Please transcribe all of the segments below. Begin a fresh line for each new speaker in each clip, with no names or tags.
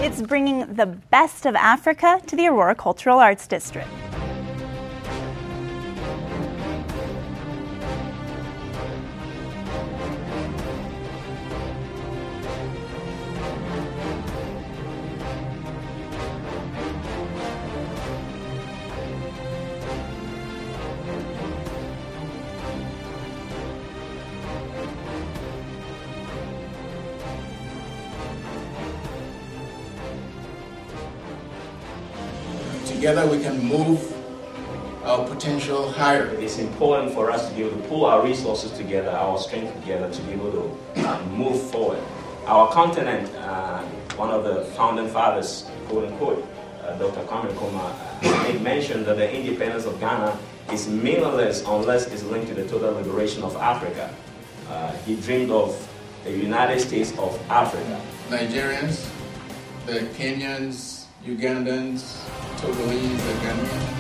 It's bringing the best of Africa to the Aurora Cultural Arts District.
Together we can move our potential higher.
It's important for us to be able to pull our resources together, our strength together to be able to move forward. Our continent, one of the founding fathers, quote unquote, Dr. Kwame Nkrumah, made mention that the independence of Ghana is meaningless unless it's linked to the total liberation of Africa. He dreamed of the United States of Africa.
Nigerians, the Kenyans, Ugandans, Togolese, the Ghanaians.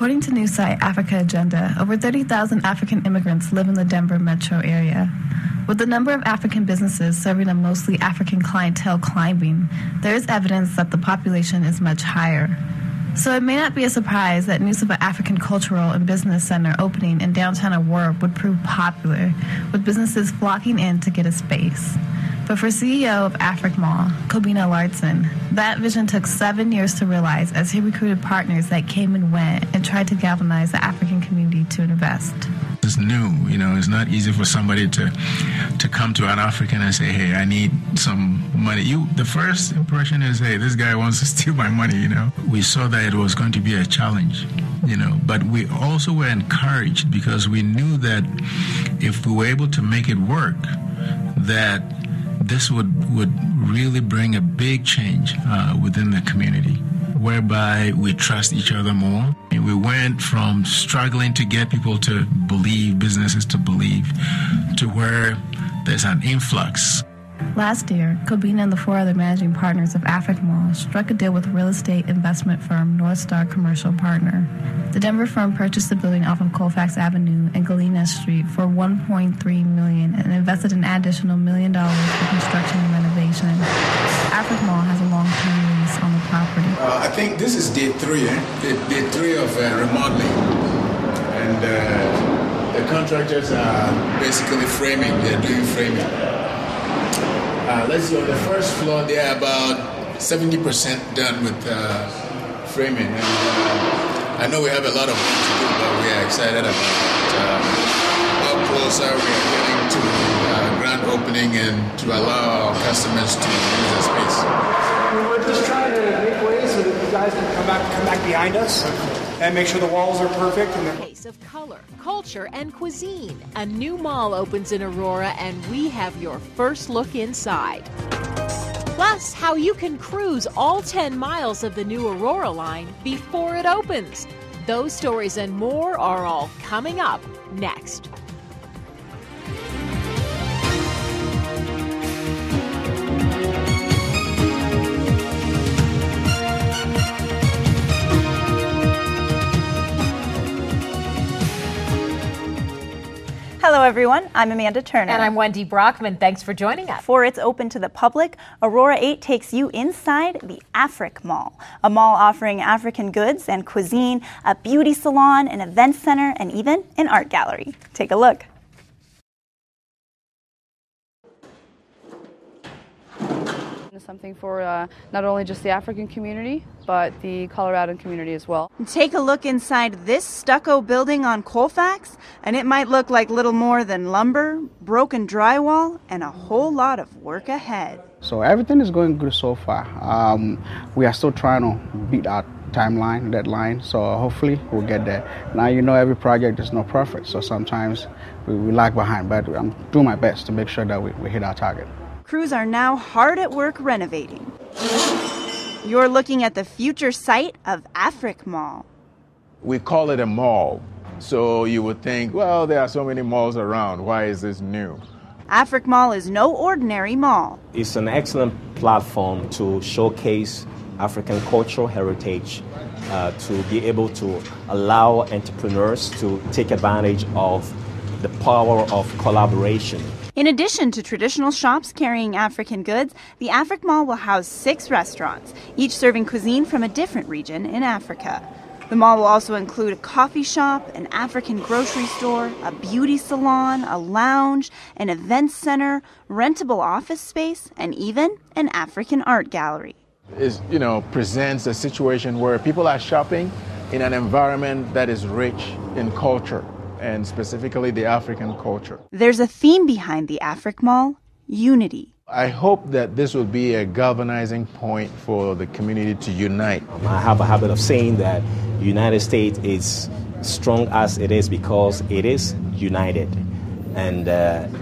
According to news site Africa Agenda, over 30,000 African immigrants live in the Denver metro area. With the number of African businesses serving a mostly African clientele climbing, there is evidence that the population is much higher. So it may not be a surprise that news of an African cultural and business center opening in downtown Aurora would prove popular, with businesses flocking in to get a space. But for CEO of Afrikmall, Kobina Larson, that vision took 7 years to realize as he recruited partners that came and went and tried to galvanize the African community to invest.
It's new, it's not easy for somebody to come to an African and say, hey, I need some money. The first impression is, hey, this guy wants to steal my money, We saw that it was going to be a challenge, but we also were encouraged because we knew that if we were able to make it work, that this would really bring a big change within the community, whereby we trust each other more. We went from struggling to get people to believe, businesses to believe, to where there's an influx.
Last year, Kobina and the 4 other managing partners of Afrikmall struck a deal with real estate investment firm North Star Commercial Partner. The Denver firm purchased the building off of Colfax Avenue and Galena Street for $1.3 million and invested an additional $1 million for construction and renovation. Afrikmall has a long-term lease on the property.
I think this is day 3, day 3 of remodeling. And the contractors are basically framing. They're doing framing. Let's see, on the first floor, they are about 70% done with framing. And I know we have a lot of work to do, but we are excited about it. How closer we are getting to grand opening and to allow our customers to use the space.
We're just trying to make ways so that you guys can come back behind us and make sure the walls are perfect.
Case of color, culture, and cuisine. A new mall opens in Aurora, and we have your first look inside. Plus, how you can cruise all 10 miles of the new Aurora line before it opens. Those stories and more are all coming up next.
Hello, everyone. I'm Amanda Turner.
And I'm Wendy Brockman. Thanks for joining us.
Before it's open to the public, Aurora 8 takes you inside the Afrikmall, a mall offering African goods and cuisine, a beauty salon, an event center, and even an art gallery. Take a look.
Something for not only just the African community, but the Coloradan community as well.
Take a look inside this stucco building on Colfax, and it might look like little more than lumber, broken drywall, and a whole lot of work ahead.
So everything is going good so far. We are still trying to beat our deadline, so hopefully we'll get there. Now, every project is not perfect, so sometimes we lag behind, but I'm doing my best to make sure that we hit our target.
Crews are now hard at work renovating. You're looking at the future site of Afrikmall.
We call it a mall, so you would think, well, there are so many malls around. Why is this new?
Afrikmall is no ordinary mall.
It's an excellent platform to showcase African cultural heritage, to be able to allow entrepreneurs to take advantage of the power of collaboration.
In addition to traditional shops carrying African goods, the Afrikmall will house 6 restaurants, each serving cuisine from a different region in Africa. The mall will also include a coffee shop, an African grocery store, a beauty salon, a lounge, an event center, rentable office space, and even an African art gallery.
It presents a situation where people are shopping in an environment that is rich in culture, and specifically the African culture.
There's a theme behind the Afrikmall: unity.
I hope that this will be a galvanizing point for the community to unite.
I have a habit of saying that the United States is strong as it is because it is united. And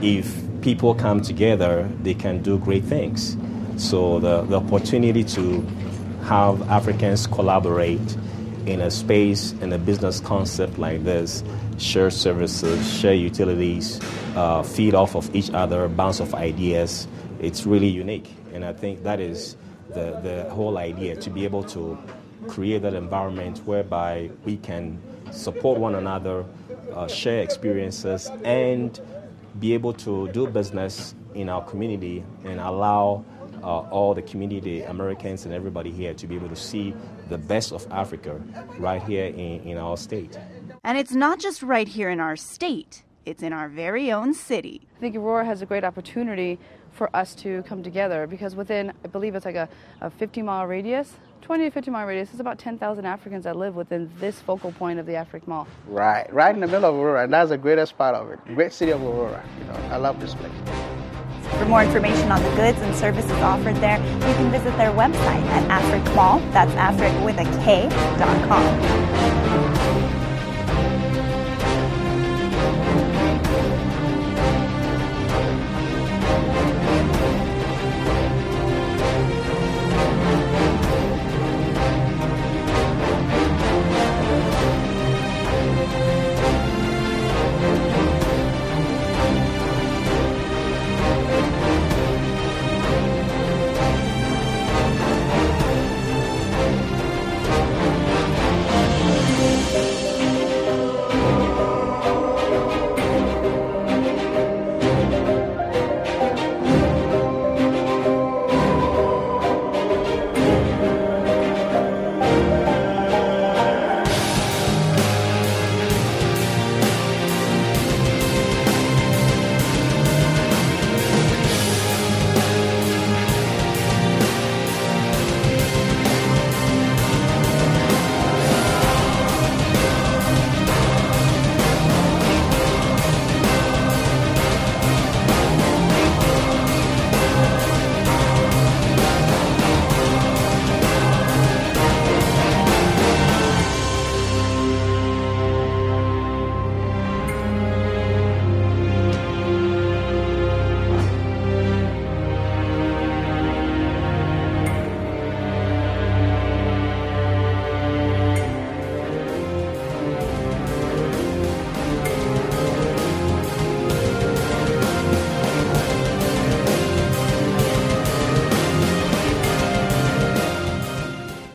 if people come together, they can do great things. So the opportunity to have Africans collaborate in a space, in a business concept like this, share services, share utilities, feed off of each other, bounce off ideas, it's really unique. And I think that is the whole idea, to be able to create that environment whereby we can support one another, share experiences, and be able to do business in our community and allow all the community, Americans and everybody here, to be able to see the best of Africa right here in our state.
And it's not just right here in our state, it's in our very own city.
I think Aurora has a great opportunity for us to come together because within, I believe it's like a 50-mile radius, 20 to 50-mile radius, there's about 10,000 Africans that live within this focal point of the Afrikmall.
Right in the middle of Aurora, and that's the greatest part of it. Great city of Aurora. I love this place.
For more information on the goods and services offered there, you can visit their website at Afrikmall, that's Afrik with a K.com.